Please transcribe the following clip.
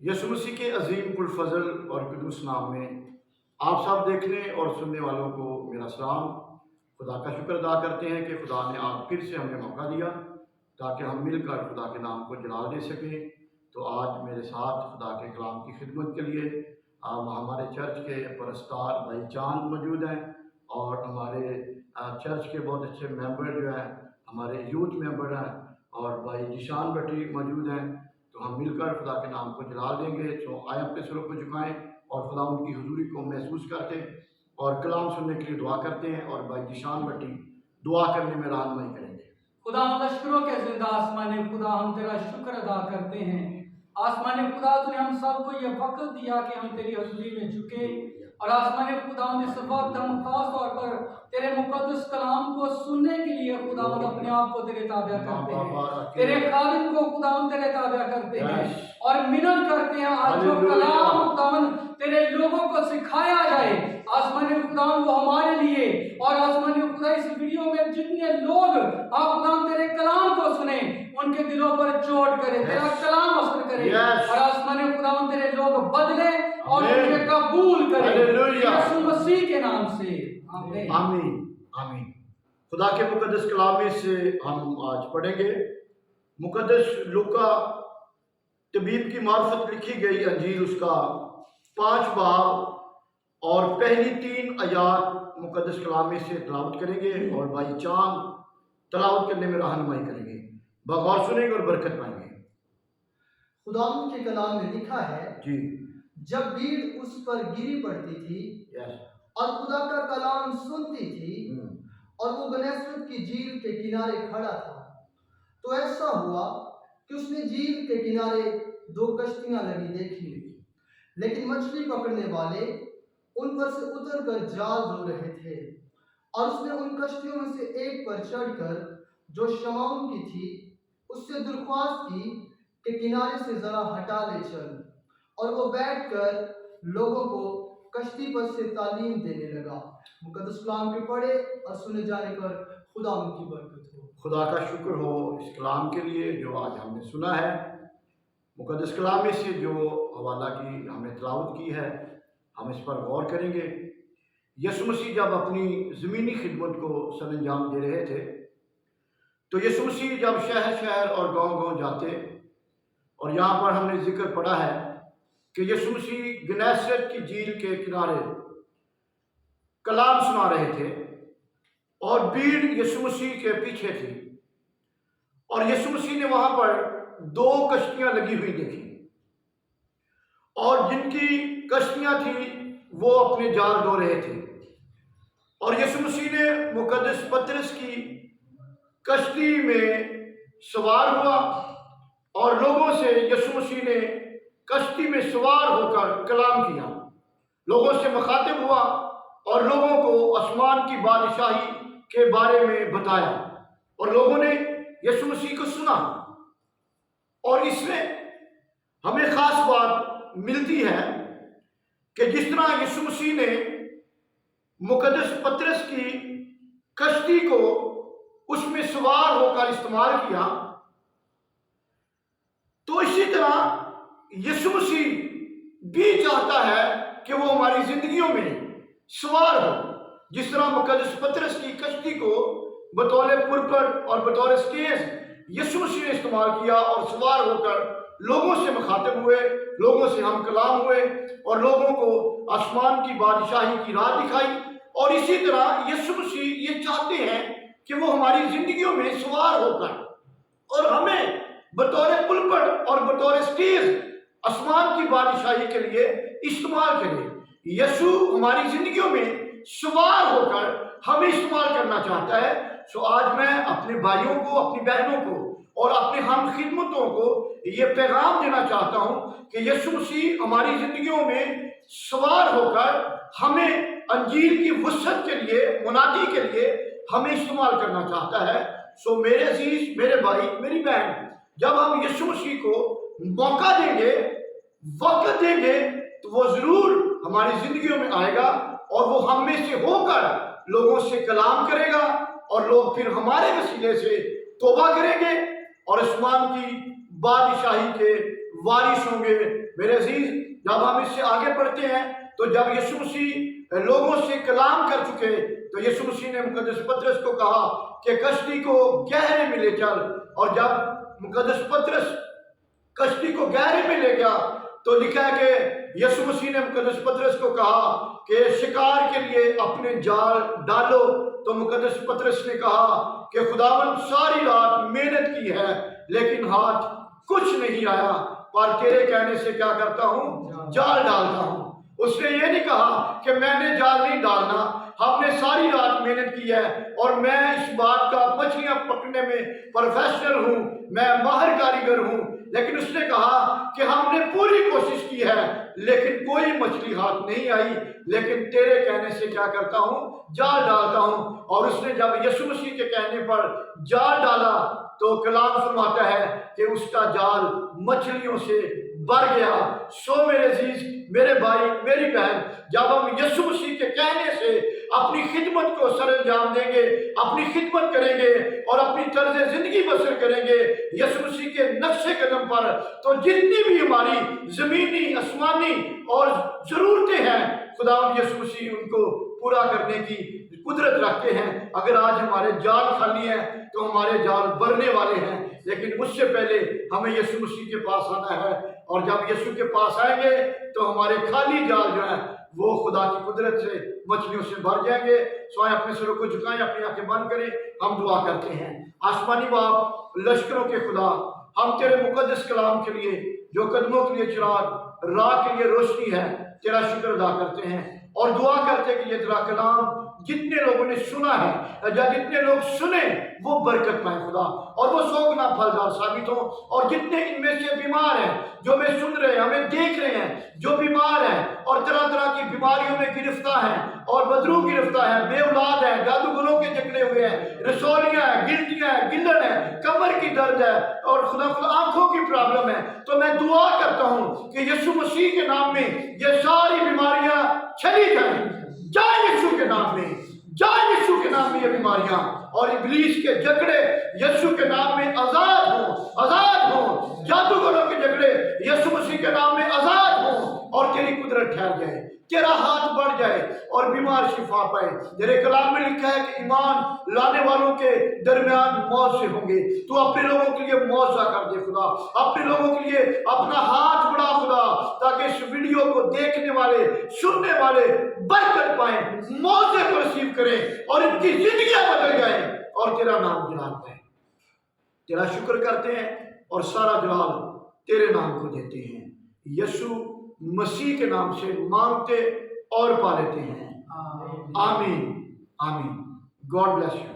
यसु मसीह के अजीम पुरफजल और कुदूस नाम में आप सब देखने और सुनने वालों को मेरा सलाम। खुदा का शुक्र अदा करते हैं कि खुदा ने आज फिर से हमें मौका दिया ताकि हम मिलकर खुदा के नाम को जलाल दे सकें। तो आज मेरे साथ खुदा के कलाम की खिदमत के लिए हमारे चर्च के परस्तार भाई चांद मौजूद हैं और हमारे चर्च के बहुत अच्छे मेंबर जो हैं, हमारे यूथ मेंबर हैं और भाई जिशान भट्टी मौजूद हैं। तो हम मिलकर खुदा के नाम को जलाल देंगे। तो आए अपने सरों को झुकाएं और खुदा उनकी हुजूरी को महसूस करते और कलाम सुनने के लिए दुआ करते हैं और भाई जिशान भट्टी दुआ करने में रहनुमाई करेंगे। खुदा हम लश्करों के जिंदा आसमानी खुदा हम तेरा शुक्र अदा करते हैं। आसमानी खुदा तूने हम सबको ये वक्त दिया कि हम तेरी हुजूरी में झुके और आसमानी खुदा इस वक्त हम खास तौर पर तेरे मुकद्दस कलाम को सुनने के लिए खुदा अपने आप को तेरे ताबे करते हैं, तेरे खालिद को खुदा तेरे ताबे करते हैं और मिन्नत करते हैं आज जो कलाम खुदा तेरे लोगों को सिखाया जाए आसमानी खुदा वो हमारे लिए और आसमानी खुदा इस वीडियो में जितने लोग आप खुदा तेरे कलाम को सुने उनके दिलों पर चोट करे, तेरा कलाम असर करे और आसमानी खुदा तेरे लोग बदले और उन्हें कबूल करे यीशु मसीह के नाम से आमीन आमीन आमीन। खुदा के मुकद्दस कलाम में से हम आज पढ़ेंगे मुकद्दस लूका तबीब की मार्फत लिखी गई अंजील उसका 5 बाब और पहली 3 आयात मुकद्दस कलाम में से तलावत करेंगे और भाई चांद तलावत करने में रहनुमाई करेंगे। बगौर सुनेंगे और बरकत पाएंगे। खुदा के कलाम में लिखा है जी, जब भीड़ उस पर गिरी पड़ती थी और खुदा का कलाम सुनती थी और वो गन्नेसरत की झील के किनारे खड़ा था, तो ऐसा हुआ कि उसने झील के किनारे 2 कश्तियां लगी देखी, लेकिन मछली पकड़ने वाले उन पर से उतरकर जाल धो रहे थे। और उसने उन कश्तियों में से एक पर चढ़कर जो शमौन की थी उससे दरख्वास्त की कि किनारे से जरा हटा ले चल, और वो बैठकर लोगों को कश्ती पर से तालीम देने लगा। मुकद्दस कलाम के पढ़े और सुने जाने पर खुदा उनकी बरकत हो। खुदा का शुक्र हो इस कलाम के लिए जो आज हमने सुना है। मुकद्दस कलाम में से जो हवाला की हमने तलावत की है हम इस पर गौर करेंगे। यीशु मसीह जब अपनी ज़मीनी खिदमत को सरअंजाम दे रहे थे तो यीशु मसीह जब शहर शहर और गांव गांव जाते, और यहाँ पर हमने जिक्र पढ़ा है कि यीशु मसीह गन्नेसरत की झील के किनारे कलाम सुना रहे थे और भीड़ यीशु मसीह के पीछे थी और यीशु मसीह ने वहां पर 2 कश्तियां लगी हुई देखी और जिनकी कश्तियां थी वो अपने जाल धो रहे थे। और यीशु मसीह ने मुकद्दस पतरस की कश्ती में सवार हुआ और लोगों से यीशु मसीह ने कश्ती में सवार होकर कलाम किया, लोगों से मुखातिब हुआ और लोगों को आसमान की बादशाही के बारे में बताया और लोगों ने यीशु मसीह को सुना। और इसमें हमें खास बात मिलती है कि जिस तरह यीशु मसीह ने मुकद्दस पतरस की कश्ती को उसमें सवार होकर इस्तेमाल किया, तो इसी तरह यीशु मसीह भी चाहता है कि वो हमारी जिंदगियों में सवार हो। जिस तरह मुकद्दस पतरस की कश्ती को बतौर पुरपर और बतौर स्टेज यीशु मसीह ने इस्तेमाल किया और सवार होकर लोगों से मुखातिब हुए, लोगों से हम कलाम हुए और लोगों को आसमान की बादशाही की राह दिखाई। और इसी तरह यीशु मसीह ये चाहते हैं कि वो हमारी जिंदगियों में सवार होकर और हमें बतौर पुलपट और बतौर स्टेज आसमान की बादशाही के लिए इस्तेमाल करें। यीशु हमारी जिंदगियों में सवार होकर हमें इस्तेमाल करना चाहता है। सो आज मैं अपने भाइयों को, अपनी बहनों को और अपने हम खिदमतों को ये पैगाम देना चाहता हूँ कि यीशु मसीह हमारी जिंदगियों में सवार होकर हमें अंजील की वसअत के लिए, मुनादी के लिए हमें इस्तेमाल करना चाहता है। सो मेरे अजीज, मेरे भाई, मेरी बहन, जब हम यीशु मसीह को मौका देंगे, वक्त देंगे, तो वो जरूर हमारी जिंदगियों में आएगा और वो हम में से होकर लोगों से कलाम करेगा और लोग फिर हमारे वसीले से तौबा करेंगे और आसमान की बादशाही के वारिस होंगे। मेरे अजीज, जब हम इससे आगे बढ़ते हैं तो जब यीशु मसीह लोगों से कलाम कर चुके तो यीशु मसीह ने मुकद्दस पतरस को कहा कि कश्ती को गहरे में ले चल। और जब मुकद्दस पतरस कश्ती को गहरे में ले गया तो लिखा है कि यीशु मसीह ने मुकद्दस पतरस को कहा कि शिकार के लिए अपने जाल डालो। तो मुकद्दस पतरस ने कहा कि खुदावंद सारी रात मेहनत की है लेकिन हाथ कुछ नहीं आया, पर तेरे कहने से क्या करता हूँ, जाल डालता हूँ। उसने ये नहीं कहा कि मैंने जाल नहीं डालना, हमने सारी रात मेहनत की है और मैं इस बात का मछलियां पकड़ने में प्रोफेशनल हूँ, मैं माहिर कारीगर हूँ। लेकिन उसने कहा कि हमने पूरी कोशिश की है लेकिन कोई मछली हाथ नहीं आई, लेकिन तेरे कहने से क्या करता हूँ, जाल डालता हूँ। और उसने जब यीशु मसीह के कहने पर जाल डाला तो कलाम फरमाता है कि उसका जाल मछलियों से भर गया। सो मेरे अजीज, मेरे भाई, मेरी बहन, जब हम यीशु मसीह के कहने से अपनी खिदमत को सरंजाम देंगे, अपनी खिदमत करेंगे और अपनी तर्ज जिंदगी बसर करेंगे यीशु मसीह के नक्शे कदम पर, तो जितनी भी हमारी जमीनी, आसमानी और जरूरतें हैं खुदा यीशु मसीह उनको पूरा करने की कुदरत रखते हैं। अगर आज हमारे जाल खाली हैं तो हमारे जाल भरने वाले हैं, लेकिन उससे पहले हमें यीशु मसीह के पास आना है। और जब यीशु के पास आएंगे तो हमारे खाली जाल जो हैं वो खुदा की कुदरत से मछलियों से भर जाएंगे। स्वयं अपने सिरों को झुकाएं, अपनी आंखें बंद करें, हम दुआ करते हैं। आसमानी बाप, लश्करों के खुदा, हम तेरे मुकद्दस कलाम के लिए जो कदमों के लिए चिराग, राह के लिए रोशनी है, तेरा शुक्र अदा करते हैं और दुआ करते हैं कि ये तेरा कलाम जितने लोगों ने सुना है या जितने लोग सुने वो बरकत पाए खुदा, और वो 100 गुना फलदार साबित हो। और जितने इनमें से बीमार हैं, जो हमें सुन रहे हैं, हमें देख रहे हैं, जो बीमार हैं और तरह तरह की बीमारियों में गिरफ्तार हैं और बदरू गिरफ्तार हैं, बेऔलाद हैं, जादूगरों के जकड़े हुए हैं, रसौलियां हैं, गिल्टियां हैं, गिल्लड़ है, कमर की दर्द है और खुदा आंखों की प्रॉब्लम है, तो मैं दुआ करता हूँ कि यीशु मसीह के नाम में ये सारी बीमारियां चली जाएं। जाए यीशु के नाम में, जाए यीशु के नाम में ये बीमारियां और इब्लीस के जकड़े यीशु के नाम में आजाद हो, आजाद हो। जादूगरों के जकड़े यीशु मसीह के नाम में आजाद हो और तेरी कुदरत ठहर जाए, तेरा हाथ बढ़ जाए और बीमार शिफा पाए। तेरे कलाम में लिखा है कि ईमान लाने वालों के दरमियान मौत से होंगे। तू अपने लोगों के लिए मौजा कर दे खुदा, अपने लोगों के लिए अपना हाथ बढ़ा खुदा, ताकि इस वीडियो को देखने वाले, सुनने वाले बरकत पाए, मौजे को रिसीव करें और इनकी जिंदगियां बदल जाए और तेरा नाम जलाल पाए। तेरा शुक्र करते हैं और सारा जलाल तेरे नाम को देते हैं। यीशु मसीह के नाम से मांगते और पा लेते हैं। आमीन, आमीन। God bless you.